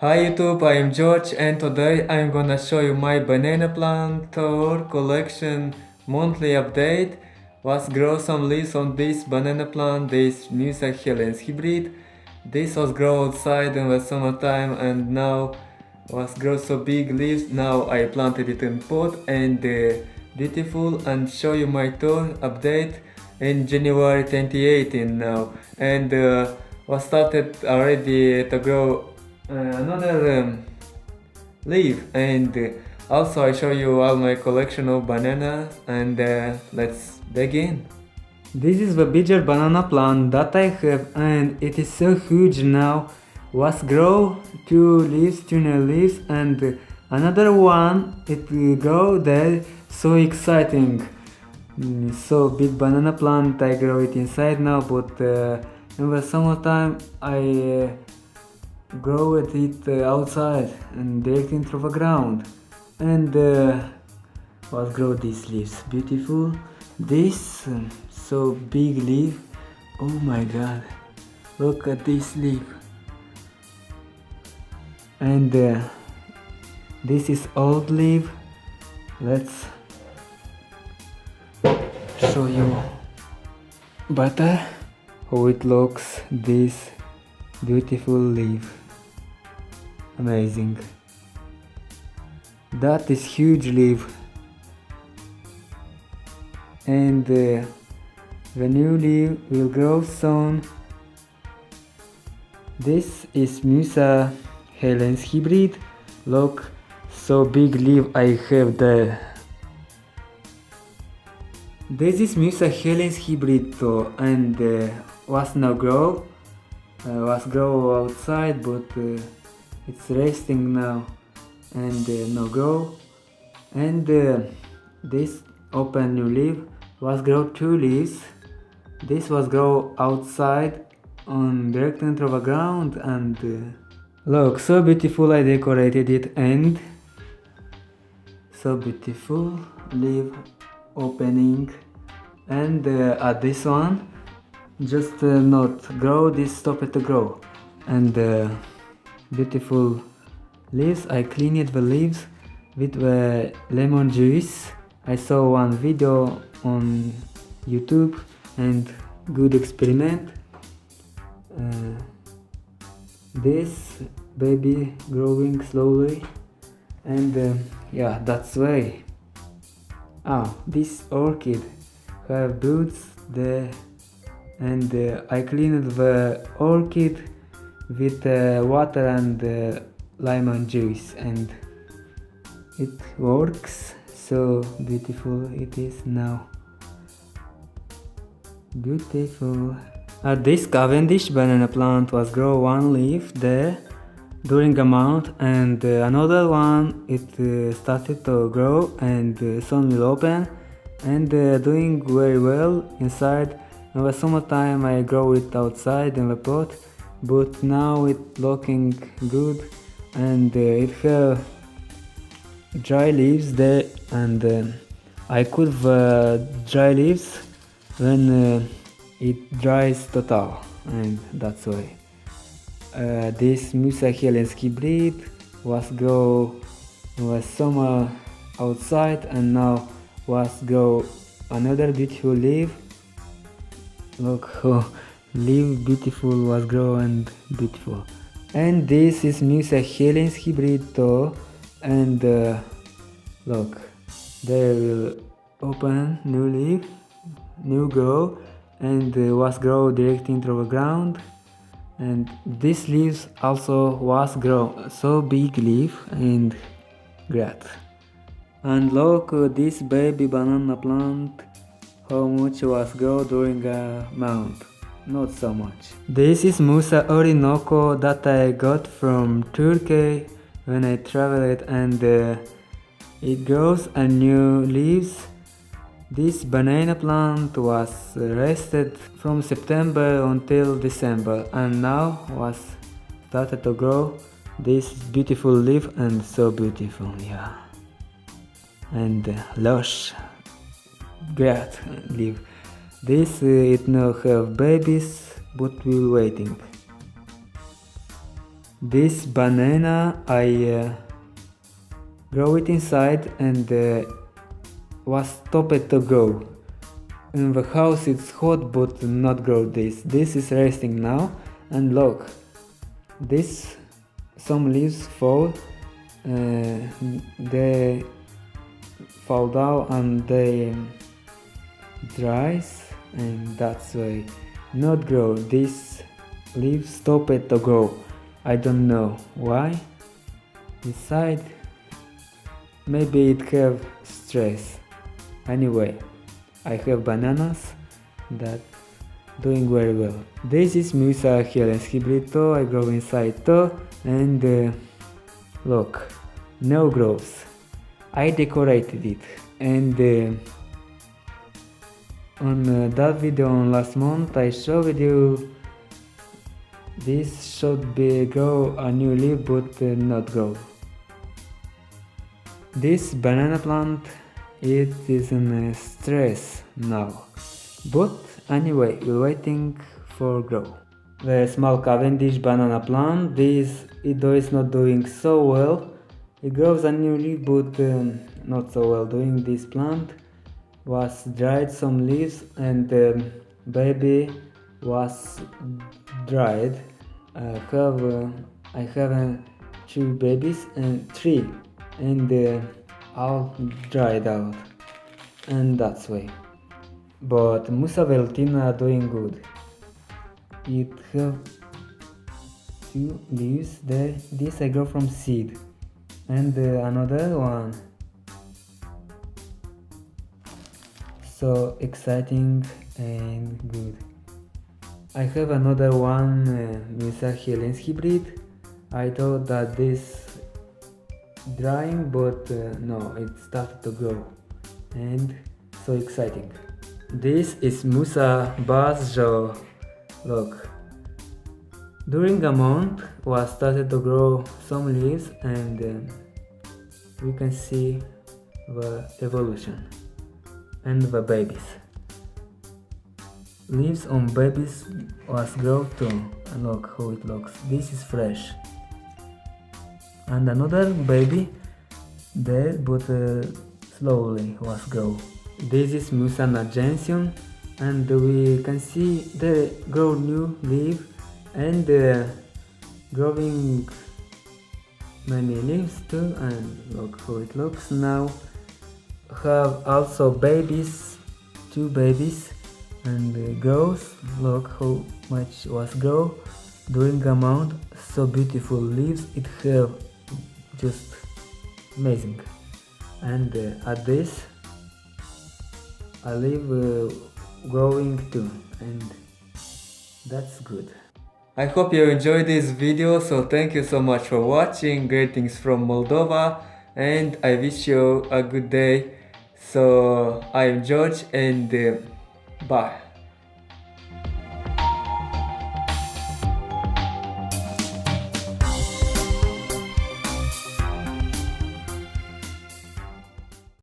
Hi YouTube, I am George and today I'm gonna show you my banana plant tour collection monthly update. Was grow some leaves on this banana plant, this Musa Helens hybrid. This was grow outside in the summertime and now was grow so big leaves. Now I planted it in pot and beautiful, and show you my tour update in January 2018 now, and was started already to grow another leaf, and also I show you all my collection of bananas, and let's begin. This is the bigger banana plant that I have, and it is so huge now. Was grow two new leaves, and another one it will grow there. So exciting! So big banana plant, I grow it inside now, but in the summertime I grow it outside and direct into the ground, and what grow these leaves beautiful. This so big leaf, oh my god, look at this leaf. And this is old leaf. Let's show you better how it looks, this beautiful leaf. Amazing. That is huge leaf, and the new leaf will grow soon. This is Musa Helens hybrid. Look, so big leaf I have there. This is Musa Helens hybrid too, and was grow outside, but it's resting now, and no grow. And this open new leaf was grow two leaves. This was grow outside on direct into the ground, and look, so beautiful. I decorated it, and so beautiful leaf opening. And at this one just not grow, this stop it to grow, and beautiful leaves. I cleaned the leaves with the lemon juice. I saw one video on YouTube, and good experiment. This baby growing slowly, and yeah, that's way. This orchid have buds there, and I cleaned the orchid with water and lemon juice, and it works. So beautiful it is now. Beautiful. This Cavendish banana plant was grow one leaf there during a month, and another one it started to grow, and soon will open, and doing very well inside. In the summertime I grow it outside in the pot, but now it looking good, and it have dry leaves there, and I cut the dry leaves when it dries total, and that's why. This Musa Helens hybrid was grow was summer outside, and now was grow another beautiful leaf. Look how leaf beautiful was grow, and beautiful. And this is Musa Helens hybrid too, and look, they will open new leaf, new grow, and was grow direct into the ground. And this leaves also was grow so big leaf, and great. And look, this baby banana plant, how much was grow during a month. Not so much. This is Musa Orinoco that I got from Turkey when I traveled, and it grows a new leaves. This banana plant was rested from September until December, and now was started to grow this beautiful leaf, and so beautiful, yeah, and lush, great leaf. This it now have babies, but we're waiting. This banana I grow it inside and was stopped to grow. In the house it's hot but not grow this. This is resting now, and look, this some leaves fall, they fall down and they dries, and that's why not grow. This leaves stopped to grow. I don't know why. Inside, maybe it have stress. Anyway, I have bananas that doing very well. This is Musa Helens Hybrito. I grow inside too, and look, no grows. I decorated it, and on that video on last month I showed you this should be grow a new leaf but not grow. This banana plant, it is in stress now, but anyway we're waiting for grow. The small Cavendish banana plant, this it is not doing so well. It grows a new leaf but not so well doing. This plant was dried some leaves and baby was dried. I have 2 babies and 3, and all dried out, and that's why. But Musa Velutina doing good. It have 2 leaves there. This I grow from seed, and another one. So exciting and good. I have another one, Musa Helens hybrid. I thought that this drying, but no, it started to grow, and so exciting. This is Musa Basjo. Look, during a month was started to grow some leaves, and we can see the evolution and the babies. Leaves on babies was grow too, and look how it looks. This is fresh, and another baby there, but slowly was grow. This is Musa Nargensium, and we can see they grow new leaf, and growing many leaves too, and look how it looks now. Have also babies, 2 babies, and grows. Look how much was grow during a month. So beautiful leaves it have, just amazing. And at this a leaf growing too, and that's good. I hope you enjoyed this video, so thank you so much for watching. Greetings from Moldova, and I wish you a good day. So I'm George, and bye.